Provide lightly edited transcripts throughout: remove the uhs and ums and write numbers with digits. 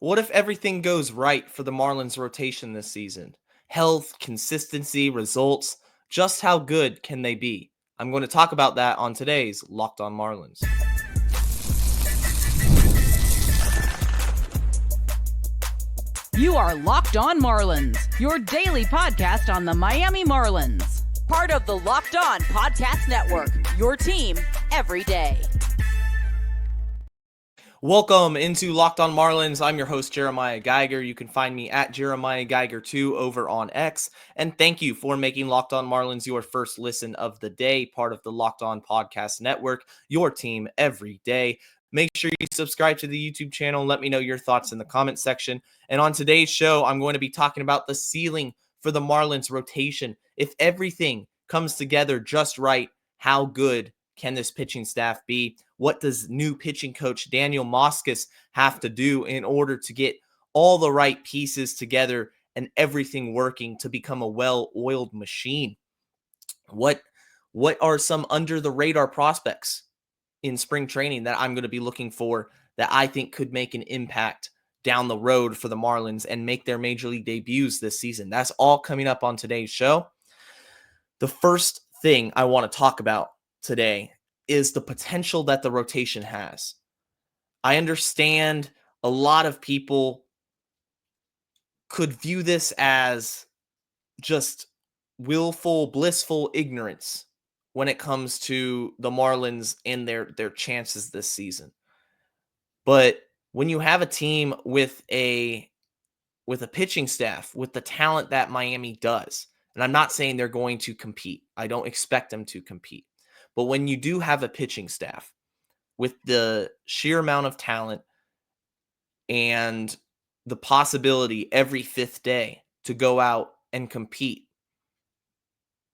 What if everything goes right for the Marlins rotation this season? Health, consistency, results, just how good can they be? I'm going to talk about that on today's Locked On Marlins. You are Locked On Marlins, your daily podcast on the Miami Marlins. Part of the Locked On Podcast Network, your team every day. Welcome into Locked On Marlins. I'm your host, Jeremiah Geiger. You can find me at Jeremiah Geiger2 over on X. And thank you for making Locked On Marlins your first listen of the day, part of the Locked On Podcast Network, your team every day. Make sure you subscribe to the YouTube channel and let me know your thoughts in the comment section. And on today's show, I'm going to be talking about the ceiling for the Marlins rotation. If everything comes together just right, how good can this pitching staff be? What does new pitching coach Daniel Moskos have to do in order to get all the right pieces together and everything working to become a well-oiled machine? What are some under-the-radar prospects in spring training that I'm going to be looking for that I think could make an impact down the road for the Marlins and make their major league debuts this season? That's all coming up on today's show. The first thing I want to talk about today is the potential that the rotation has. I understand a lot of people could view this as just willful, blissful ignorance when it comes to the Marlins and their chances this season. But when you have a team with a pitching staff, with the talent that Miami does, and I'm not saying they're going to compete. I don't expect them to compete. But when you do have a pitching staff with the sheer amount of talent and the possibility every fifth day to go out and compete,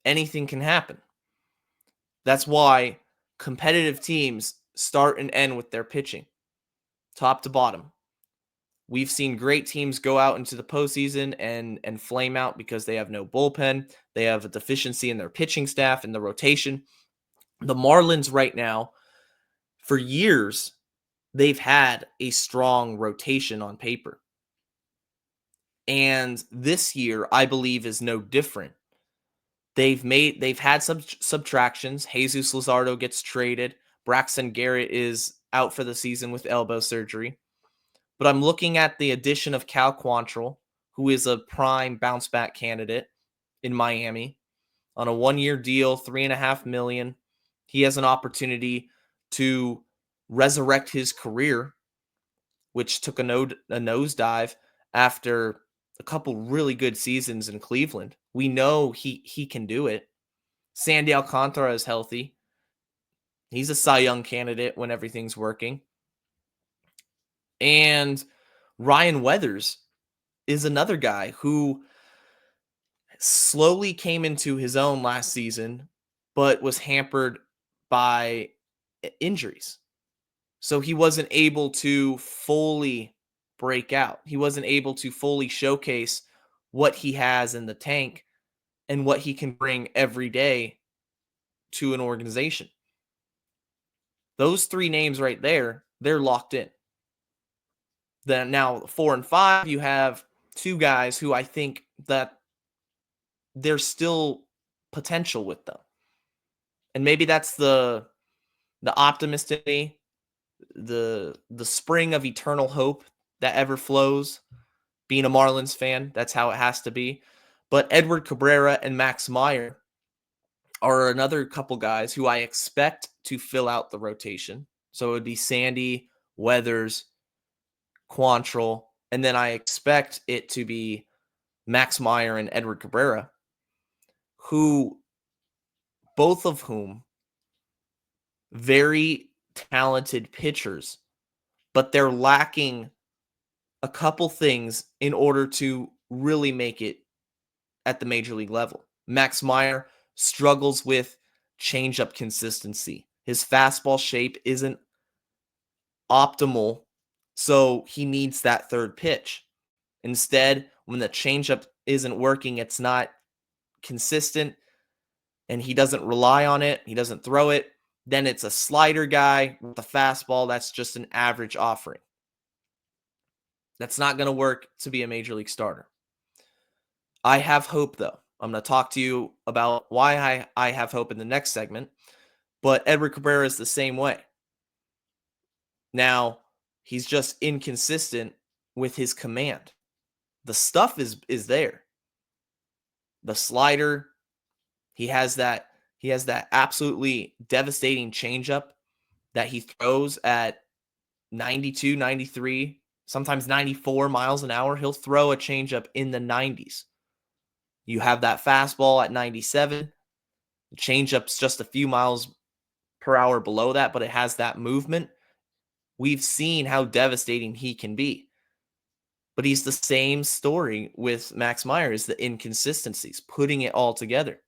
anything can happen. That's why competitive teams start and end with their pitching, top to bottom. We've seen great teams go out into the postseason and flame out because they have no bullpen. They have a deficiency in their pitching staff and the rotation. The Marlins right now, for years, they've had a strong rotation on paper. And this year, I believe, is no different. They've had some subtractions. Jesus Luzardo gets traded. Braxton Garrett is out for the season with elbow surgery. But I'm looking at the addition of Cal Quantrill, who is a prime bounce back candidate in Miami on a 1-year deal, $3.5 million. He has an opportunity to resurrect his career, which took a nosedive after a couple really good seasons in Cleveland. We know he can do it. Sandy Alcantara is healthy. He's a Cy Young candidate when everything's working. And Ryan Weathers is another guy who slowly came into his own last season, but was hampered by injuries. So he wasn't able to fully break out. He wasn't able to fully showcase what he has in the tank and what he can bring every day to an organization. Those three names right there, they're locked in. Then now 4 and 5, you have two guys who I think that there's still potential with them. And maybe that's the optimist in me, the spring of eternal hope that ever flows. Being a Marlins fan, that's how it has to be. But Edward Cabrera and Max Meyer are another couple guys who I expect to fill out the rotation. So it would be Sandy, Weathers, Quantrill, and then I expect it to be Max Meyer and Edward Cabrera, who both of whom very talented pitchers, but they're lacking a couple things in order to really make it at the major league level. Max Meyer struggles with changeup consistency. His fastball shape isn't optimal, so he needs that third pitch. Instead, when the changeup isn't working, it's not consistent, and he doesn't rely on it, he doesn't throw it, then it's a slider guy with a fastball that's just an average offering. That's not going to work to be a major league starter. I have hope, though. I'm going to talk to you about why I have hope in the next segment, but Edward Cabrera is the same way. Now, he's just inconsistent with his command. The stuff is there. The slider, he has that absolutely devastating changeup that he throws at 92, 93, sometimes 94 miles an hour. He'll throw a changeup in the 90s. You have that fastball at 97. The changeup's just a few miles per hour below that, but it has that movement. We've seen how devastating he can be. But he's the same story with Max Meyer, is the inconsistencies, putting it all together.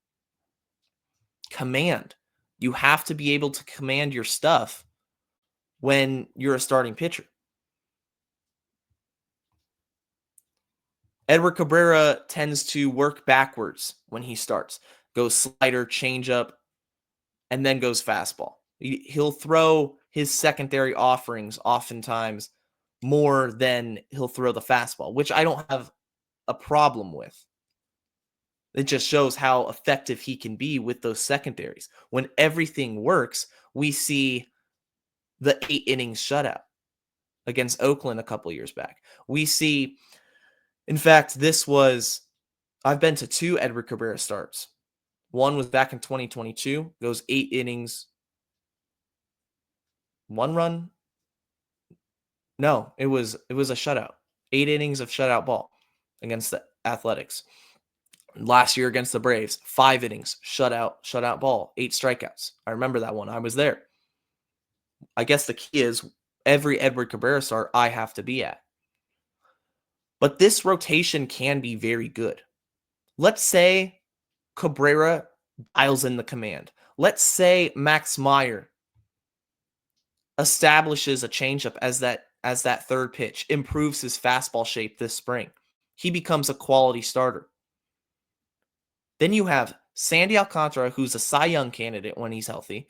Command. You have to be able to command your stuff when you're a starting pitcher. Edward Cabrera tends to work backwards when he starts. Goes slider, changeup, and then goes fastball. He'll throw his secondary offerings oftentimes more than he'll throw the fastball, which I don't have a problem with. It just shows how effective he can be with those secondaries. When everything works, we see the 8 innings shutout against Oakland a couple years back. We see, in fact, I've been to 2 Edward Cabrera starts. One was back in 2022, goes 8 innings, 1 run. No, it was a shutout. 8 innings of shutout ball against the Athletics. Last year against the Braves, 5 innings, shutout ball, 8 strikeouts. I remember that one. I was there. I guess the key is every Edward Cabrera start I have to be at. But this rotation can be very good. Let's say Cabrera dials in the command. Let's say Max Meyer establishes a changeup as that third pitch, improves his fastball shape this spring. He becomes a quality starter. Then you have Sandy Alcantara, who's a Cy Young candidate when he's healthy.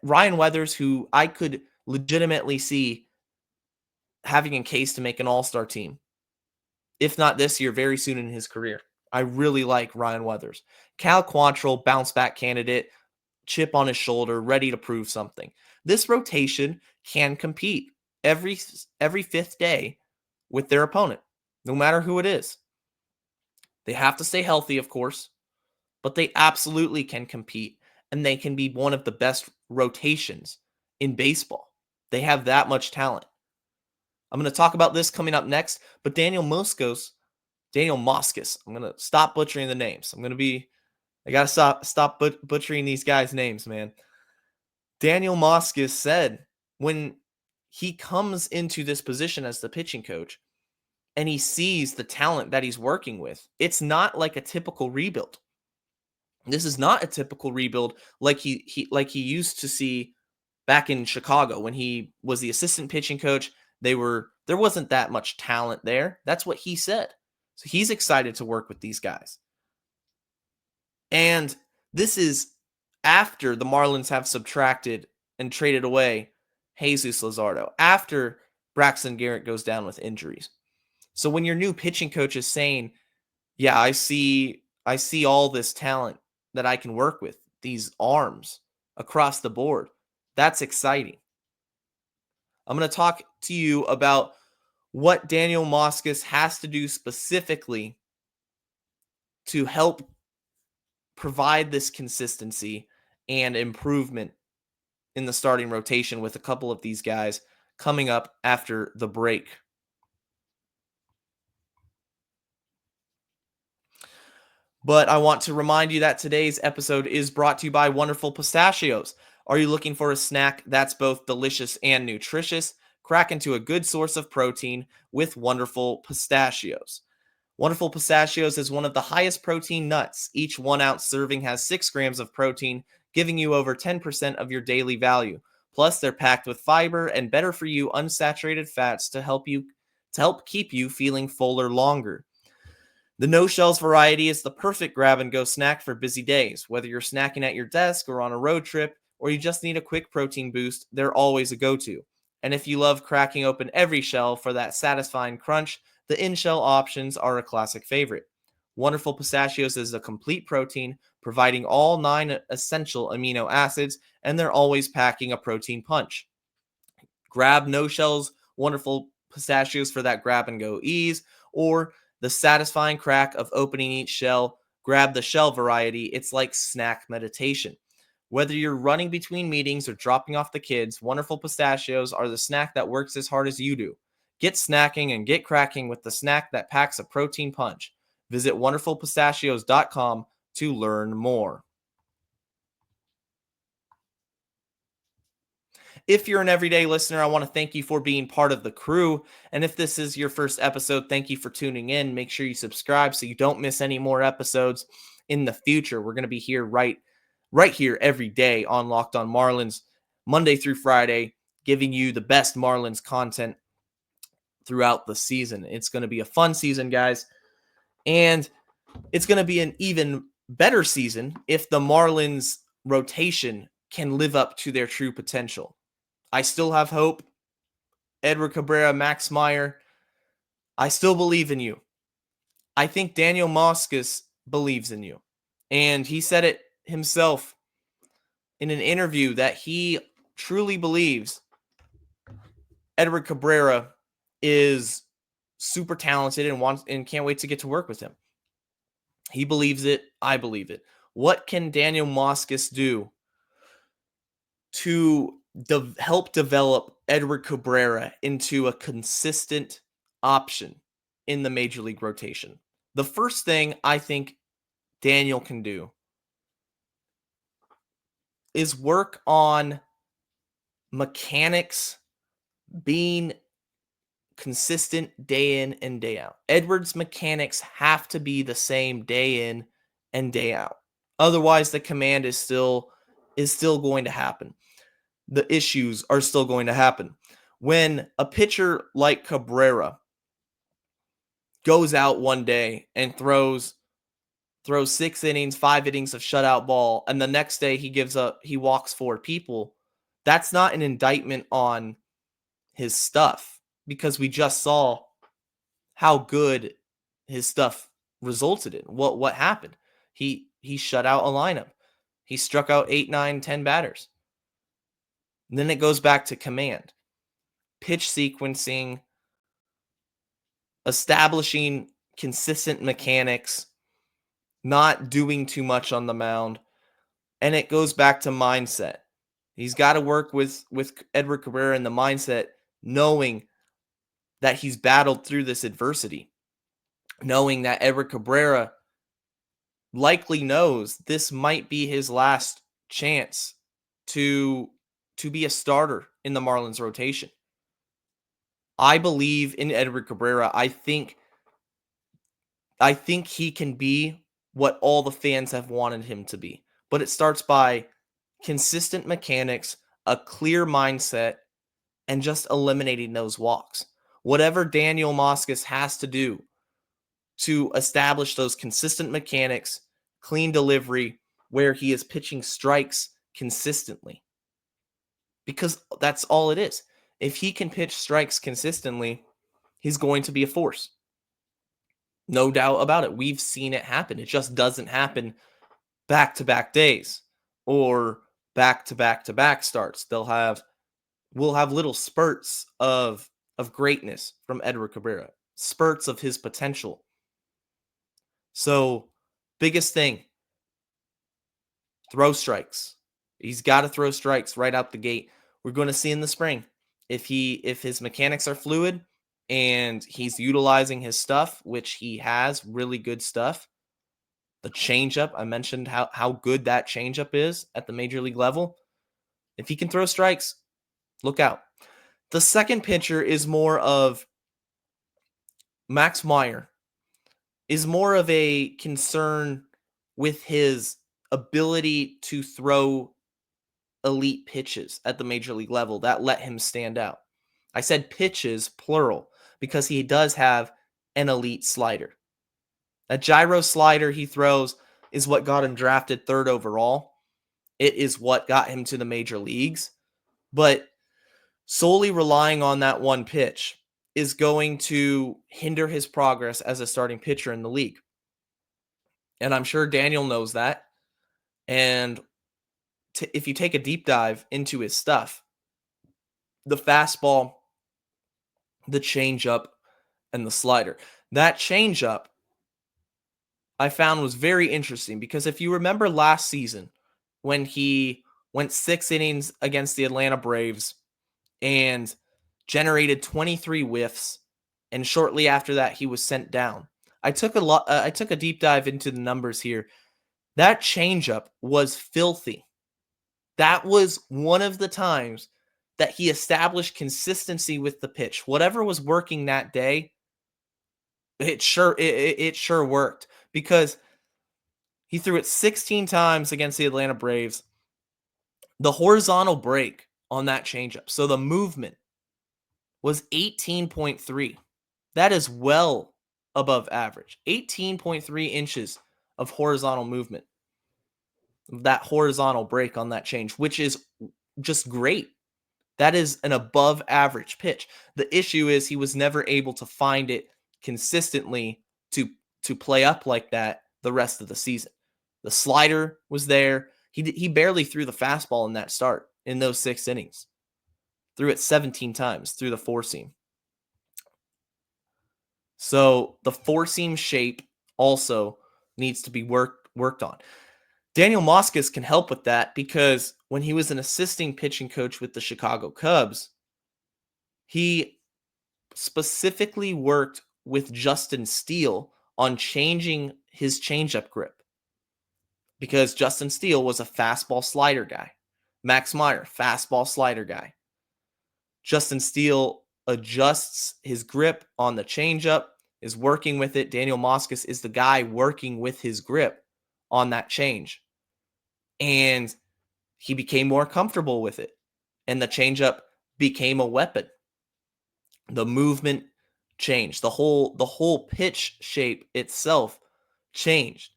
Ryan Weathers, who I could legitimately see having a case to make an all-star team. If not this year, very soon in his career. I really like Ryan Weathers. Cal Quantrill, bounce-back candidate, chip on his shoulder, ready to prove something. This rotation can compete every 5th day with their opponent, no matter who it is. They have to stay healthy, of course, but they absolutely can compete, and they can be one of the best rotations in baseball. They have that much talent. I'm going to talk about this coming up next, but Daniel Moskos, I'm going to stop butchering the names. I got to stop butchering these guys' names, man. Daniel Moskos said when he comes into this position as the pitching coach and he sees the talent that he's working with, it's not like a typical rebuild. This is not a typical rebuild like he used to see back in Chicago when he was the assistant pitching coach. There wasn't that much talent there. That's what he said. So he's excited to work with these guys. And this is after the Marlins have subtracted and traded away Jesus Luzardo, after Braxton Garrett goes down with injuries. So when your new pitching coach is saying, yeah, I see all this talent that I can work with, these arms across the board, that's exciting. I'm going to talk to you about what Daniel Moskos has to do specifically to help provide this consistency and improvement in the starting rotation with a couple of these guys coming up after the break. But I want to remind you that today's episode is brought to you by Wonderful Pistachios. Are you looking for a snack that's both delicious and nutritious? Crack into a good source of protein with Wonderful Pistachios. Wonderful Pistachios is one of the highest protein nuts. Each 1 ounce serving has 6 grams of protein, giving you over 10% of your daily value. Plus, they're packed with fiber and better for you unsaturated fats to help keep you feeling fuller longer. The no-shells variety is the perfect grab-and-go snack for busy days. Whether you're snacking at your desk or on a road trip, or you just need a quick protein boost, they're always a go-to. And if you love cracking open every shell for that satisfying crunch, the in-shell options are a classic favorite. Wonderful Pistachios is a complete protein, providing all 9 essential amino acids, and they're always packing a protein punch. Grab no shells, Wonderful Pistachios for that grab and go ease, or the satisfying crack of opening each shell. Grab the shell variety. It's like snack meditation. Whether you're running between meetings or dropping off the kids, Wonderful Pistachios are the snack that works as hard as you do. Get snacking and get cracking with the snack that packs a protein punch. Visit wonderfulpistachios.com to learn more. If you're an everyday listener, I want to thank you for being part of the crew. And if this is your first episode, thank you for tuning in. Make sure you subscribe so you don't miss any more episodes in the future. We're going to be here right here every day on Locked On Marlins, Monday through Friday, giving you the best Marlins content throughout the season. It's going to be a fun season, guys. And it's going to be an even better season if the Marlins rotation can live up to their true potential. I still have hope. Edward Cabrera, Max Meyer, I still believe in you. I think Daniel Moskos believes in you. And he said it himself in an interview that he truly believes Edward Cabrera is super talented and can't wait to get to work with him. He believes it. I believe it. What can Daniel Moskos do to help develop Edward Cabrera into a consistent option in the major league rotation? The first thing I think Daniel can do is work on mechanics being consistent day in and day out. Edward's mechanics have to be the same day in and day out. Otherwise, the command is still going to happen. The issues are still going to happen. When a pitcher like Cabrera goes out one day and throws 6 innings, 5 innings of shutout ball, and the next day he walks 4 people, that's not an indictment on his stuff, because we just saw how good his stuff resulted in. What happened? He shut out a lineup. He struck out 8, 9, 10 batters. And then it goes back to command, pitch sequencing, establishing consistent mechanics, not doing too much on the mound, and it goes back to mindset. He's got to work with Edward Cabrera in the mindset, knowing that he's battled through this adversity, knowing that Edward Cabrera likely knows this might be his last chance to be a starter in the Marlins rotation. I believe in Edward Cabrera. I think he can be what all the fans have wanted him to be. But it starts by consistent mechanics, a clear mindset, and just eliminating those walks. Whatever Daniel Moskos has to do to establish those consistent mechanics, clean delivery, where he is pitching strikes consistently. Because that's all it is. If he can pitch strikes consistently, he's going to be a force. No doubt about it. We've seen it happen. It just doesn't happen back-to-back days or back-to-back-to-back starts. We'll have little spurts of greatness from Edward Cabrera, spurts of his potential. So, biggest thing, throw strikes. He's got to throw strikes right out the gate. We're going to see in the spring if his mechanics are fluid and he's utilizing his stuff, which he has, really good stuff. The changeup, I mentioned how good that changeup is at the major league level. If he can throw strikes, look out. The second pitcher is more of Max Meyer, is more of a concern with his ability to throw elite pitches at the major league level that let him stand out. I said pitches, plural, because he does have an elite slider. A gyro slider he throws is what got him drafted 3rd overall. It is what got him to the major leagues. But solely relying on that one pitch is going to hinder his progress as a starting pitcher in the league. And I'm sure Daniel knows that. And if you take a deep dive into his stuff, the fastball, the changeup, and the slider. That changeup I found was very interesting because if you remember last season when he went 6 innings against the Atlanta Braves and generated 23 whiffs, and shortly after that he was sent down. I took a deep dive into the numbers here. That changeup was filthy. That was one of the times that he established consistency with the pitch. Whatever was working that day, it sure worked because he threw it 16 times against the Atlanta Braves. The horizontal break on that changeup, so the movement was 18.3. That is well above average. 18.3 inches of horizontal movement. That horizontal break on that change, which is just great. That is an above average pitch. The issue is he was never able to find it consistently to play up like that the rest of the season. The slider was there. He barely threw the fastball in that start in those 6 innings. Threw it 17 times through the 4-seam. So the 4-seam shape also needs to be worked on. Daniel Moskos can help with that because when he was an assisting pitching coach with the Chicago Cubs, he specifically worked with Justin Steele on changing his changeup grip because Justin Steele was a fastball slider guy. Max Meyer, fastball slider guy. Justin Steele adjusts his grip on the changeup, is working with it. Daniel Moskos is the guy working with his grip on that change. And he became more comfortable with it. And the changeup became a weapon. The movement changed. The whole pitch shape itself changed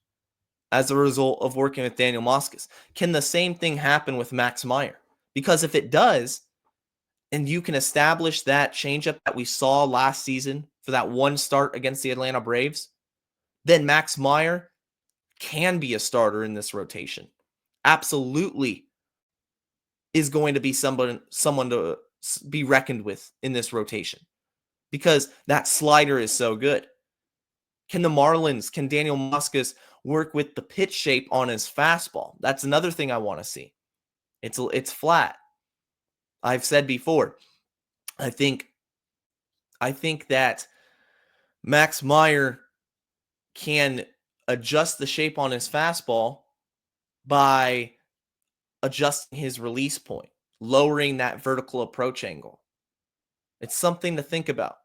as a result of working with Daniel Moskos. Can the same thing happen with Max Meyer? Because if it does, and you can establish that changeup that we saw last season for that one start against the Atlanta Braves, then Max Meyer can be a starter in this rotation. Absolutely is going to be someone to be reckoned with in this rotation because that slider is so good. Can Daniel Moskos work with the pitch shape on his fastball? That's another thing I want to see. It's flat. I've said before, I think that Max Meyer can adjust the shape on his fastball by adjusting his release point, lowering that vertical approach angle. It's something to think about.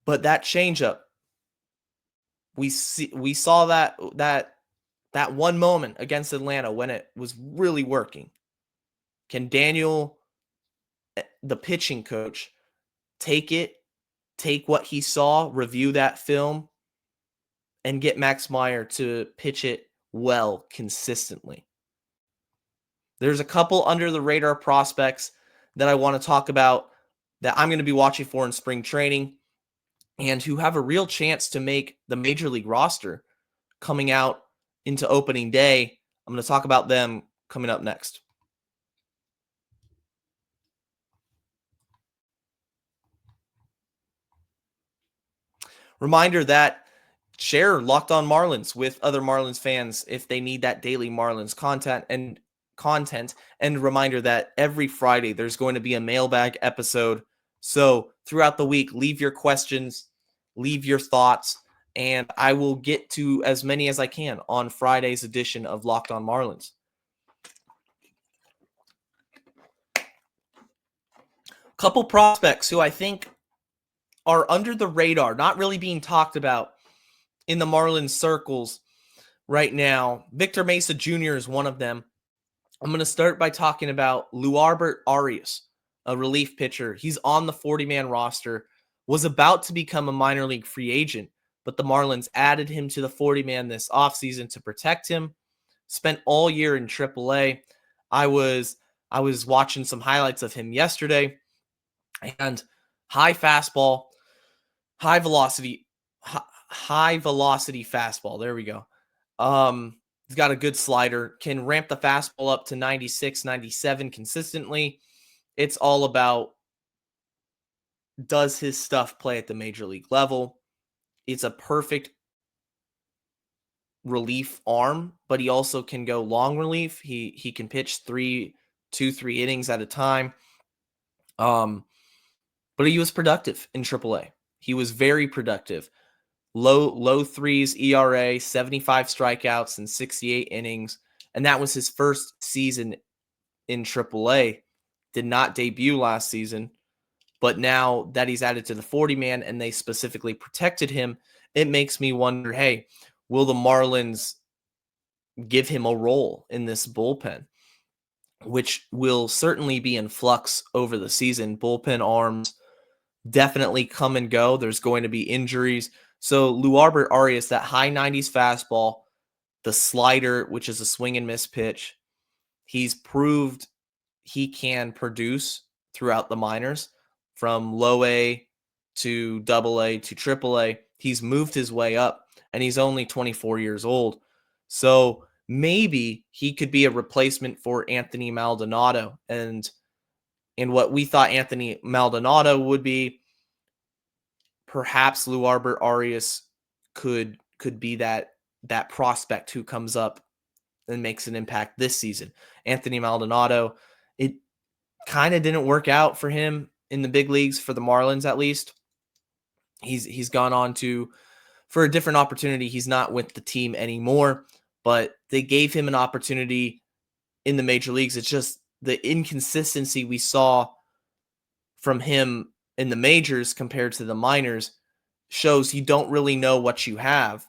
But that changeup, we saw that one moment against Atlanta when it was really working. Can Daniel, the pitching coach, take what he saw, review that film, and get Max Meyer to pitch it well consistently? There's a couple under the radar prospects that I want to talk about that I'm going to be watching for in spring training and who have a real chance to make the major league roster coming out into opening day. I'm going to talk about them coming up next. Reminder that share Locked On Marlins with other Marlins fans if they need that daily Marlins content. And reminder that every Friday there's going to be a mailbag episode. So throughout the week, leave your questions, leave your thoughts, and I will get to as many as I can on Friday's edition of Locked On Marlins. Couple prospects who I think are under the radar, not really being talked about in the Marlins circles right now. Victor Mesa Jr. is one of them. I'm going to start by talking about Luarbert Arias, a relief pitcher. He's on the 40-man roster, was about to become a minor league free agent, but the Marlins added him to the 40-man this offseason to protect him. Spent all year in AAA. I was I was watching some highlights of him yesterday, and high fastball, high velocity, high velocity fastball. There we go. He's got a good slider, can ramp the fastball up to 96, 97 consistently. It's all about, does his stuff play at the major league level? It's a perfect relief arm, but he also can go long relief. He can pitch 3 innings at a time. But he was productive in AAA. He was very productive. Low threes ERA, 75 strikeouts and 68 innings, and that was his first season in AAA. Did not debut last season, but now that he's added to the 40-man and they specifically protected him, it makes me wonder, hey, will the Marlins give him a role in this bullpen, which will certainly be in flux over the season. Bullpen arms definitely come and go. There's going to be injuries. So Luarbert Arias, that high 90s fastball, the slider, which is a swing and miss pitch, he's proved he can produce throughout the minors from low A to double A to triple A. He's moved his way up, and he's only 24 years old. So maybe he could be a replacement for Anthony Maldonado. And what we thought Anthony Maldonado would be, perhaps Luarbert Arias could be that prospect who comes up and makes an impact this season. Anthony Maldonado, it kind of didn't work out for him in the big leagues, for the Marlins at least. He's gone on for a different opportunity. He's not with the team anymore, but they gave him an opportunity in the major leagues. It's just the inconsistency we saw from him in the majors compared to the minors shows you don't really know what you have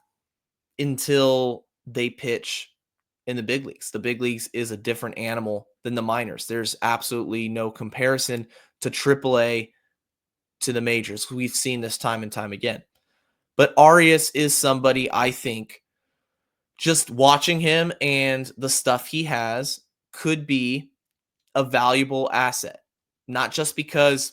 until they pitch in the big leagues. The big leagues is a different animal than the minors. There's absolutely no comparison to AAA to the majors. We've seen this time and time again. But Arias is somebody, I think, just watching him and the stuff he has, could be a valuable asset. Not just because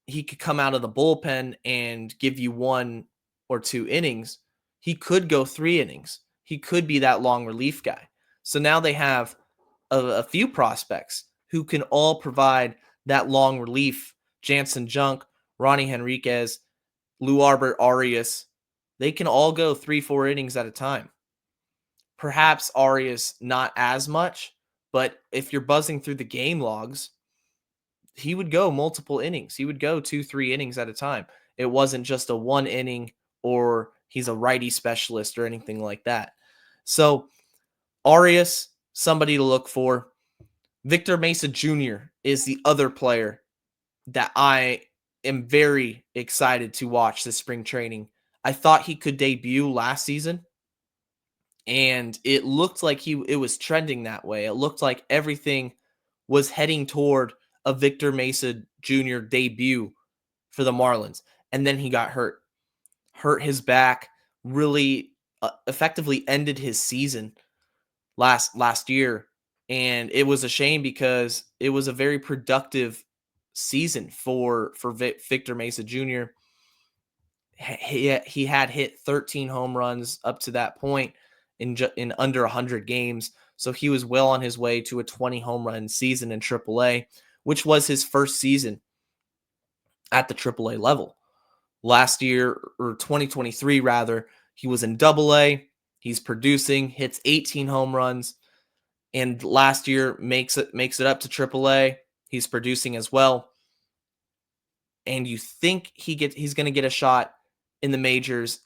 he could come out of the bullpen and give you 1 or 2 innings. He could go 3 innings. He could be that long relief guy. So now they have a few prospects who can all provide that long relief. Jansen Junk, Ronnie Henriquez, Luarbert Arias, they can all go 3-4 innings at a time. Perhaps Arias not as much, but if you're buzzing through the game logs, he would go multiple innings. He would go 2-3 innings at a time. It wasn't just a 1 inning or he's a righty specialist or anything like that. So Arias, somebody to look for. Victor Mesa Jr. is the other player that I am very excited to watch this spring training. I thought he could debut last season, and it looked like it was trending that way. It looked like everything was heading toward a Victor Mesa Jr. debut for the Marlins. And then he got hurt his back, really effectively ended his season last year. And it was a shame because it was a very productive season for Victor Mesa Jr. He had hit 13 home runs up to that point in under 100 games. So he was well on his way to a 20 home run season in AAA, which was his first season at the AAA level. Last year, or 2023 rather, he was in AA. He's producing, hits 18 home runs, and last year makes it up to AAA. He's producing as well. And you think he's going to get a shot in the majors,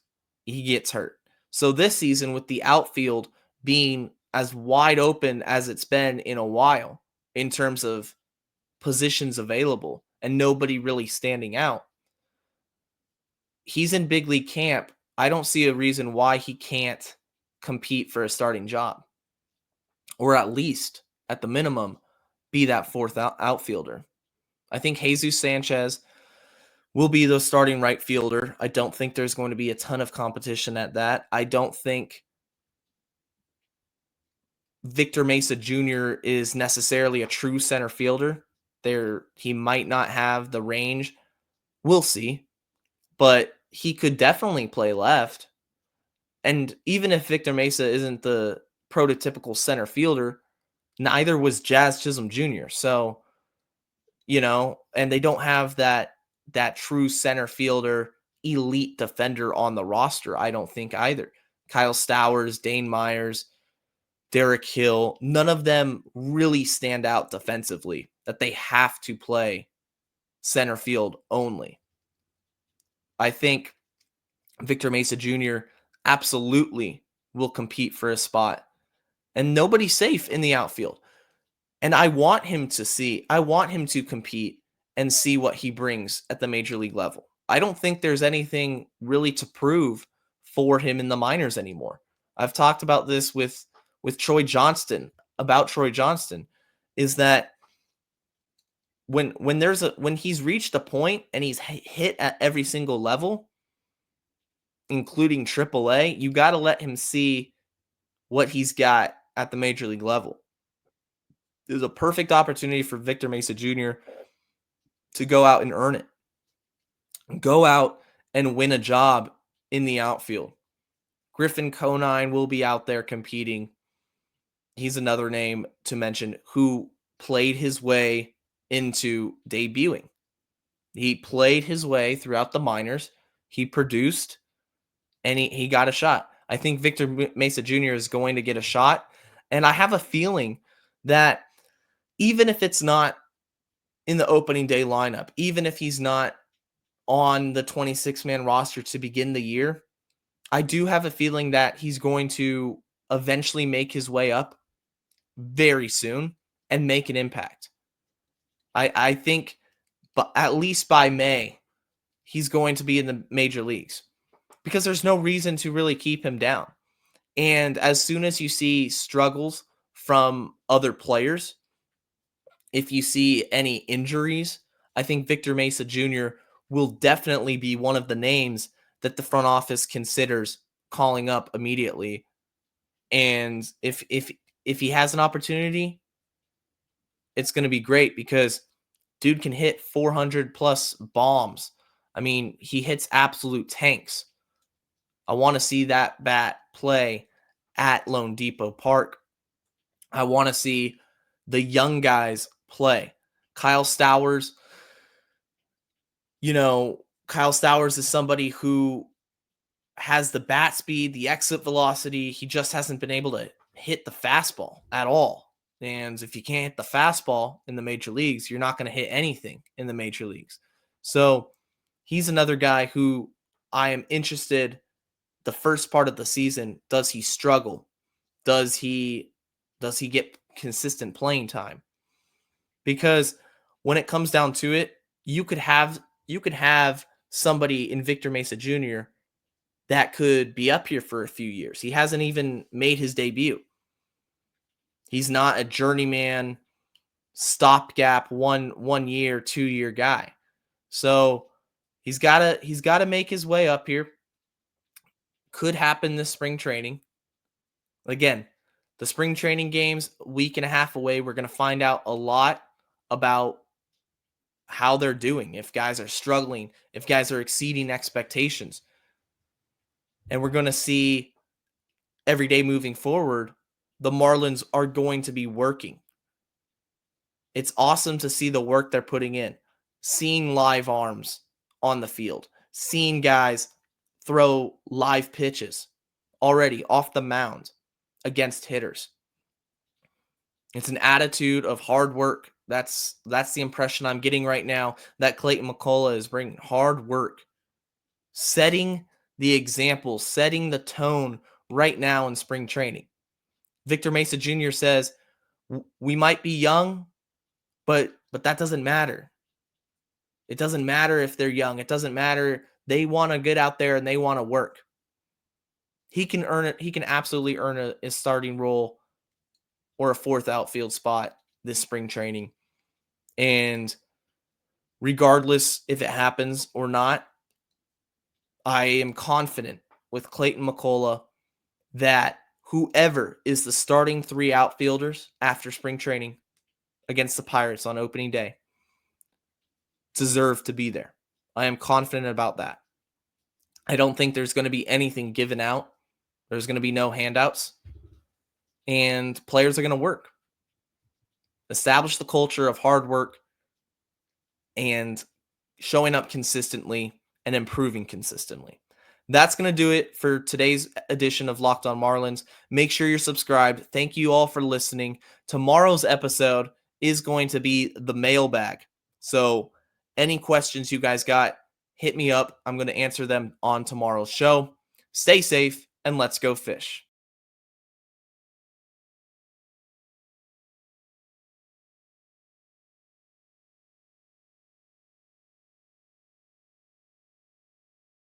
he gets hurt. So this season, with the outfield being as wide open as it's been in a while in terms of positions available and nobody really standing out, he's in big league camp. I don't see a reason why he can't compete for a starting job, or at least, at the minimum, be that fourth outfielder. I think Jesus Sanchez will be the starting right fielder. I don't think there's going to be a ton of competition at that. I don't think Victor Mesa Jr. is necessarily a true center fielder. He might not have the range. We'll see. But he could definitely play left. And even if Victor Mesa isn't the prototypical center fielder, neither was Jazz Chisholm Jr. So, and they don't have that true center fielder, elite defender on the roster, I don't think either. Kyle Stowers, Dane Myers, Derek Hill, none of them really stand out defensively that they have to play center field only. I think Victor Mesa Jr. absolutely will compete for a spot, and nobody's safe in the outfield. And I want him to compete and see what he brings at the major league level. I don't think there's anything really to prove for him in the minors anymore. I've talked about this with Troy Johnston, is that when he's reached a point and he's hit at every single level, including AAA, you got to let him see what he's got at the major league level. There's a perfect opportunity for Victor Mesa Jr. to go out and earn it. Go out and win a job in the outfield. Griffin Conine will be out there competing. He's another name to mention who played his way into debuting. He played his way throughout the minors. He produced, and he got a shot. I think Victor Mesa Jr. is going to get a shot, and I have a feeling that even if it's not in the opening day lineup, even if he's not on the 26-man roster to begin the year, I do have a feeling that he's going to eventually make his way up very soon and make an impact. I think, but at least by May, he's going to be in the major leagues because there's no reason to really keep him down. And as soon as you see struggles from other players, if you see any injuries, I think Victor Mesa Jr. will definitely be one of the names that the front office considers calling up immediately. And if he has an opportunity, it's going to be great because dude can hit 400 plus bombs. I mean, he hits absolute tanks. I want to see that bat play at Lone Depot Park. I want to see the young guys play. Kyle Stowers, Kyle Stowers is somebody who has the bat speed, the exit velocity. He just hasn't been able to hit the fastball at all. And if you can't hit the fastball in the major leagues, you're not going to hit anything in the major leagues. So he's another guy who I am interested. The first part of the season, does he struggle? Does he get consistent playing time? Because when it comes down to it, you could have somebody in Victor Mesa Jr. that could be up here for a few years. He hasn't even made his debut. He's not a journeyman, stopgap 1 year, 2 year guy. So he's gotta make his way up here. Could happen this spring training. Again, the spring training games, a week and a half away. We're going to find out a lot about how they're doing, if guys are struggling, if guys are exceeding expectations. And we're going to see every day moving forward, the Marlins are going to be working. It's awesome to see the work they're putting in, seeing live arms on the field, seeing guys throw live pitches already off the mound against hitters. It's an attitude of hard work. That's the impression I'm getting right now that Clayton McCullough is bringing. Hard work, setting the example, setting the tone right now in spring training. Victor Mesa Jr. says, we might be young, but that doesn't matter. It doesn't matter if they're young. It doesn't matter. They want to get out there and they want to work. He can earn it. He can absolutely earn a starting role or a fourth outfield spot this spring training. And regardless if it happens or not, I am confident with Clayton McCullough that whoever is the starting 3 outfielders after spring training against the Pirates on opening day deserve to be there. I am confident about that. I don't think there's going to be anything given out. There's going to be no handouts. And players are going to work. Establish the culture of hard work and showing up consistently and improving consistently. That's going to do it for today's edition of Locked On Marlins. Make sure you're subscribed. Thank you all for listening. Tomorrow's episode is going to be the mailbag. So any questions you guys got, hit me up. I'm going to answer them on tomorrow's show. Stay safe and let's go fish.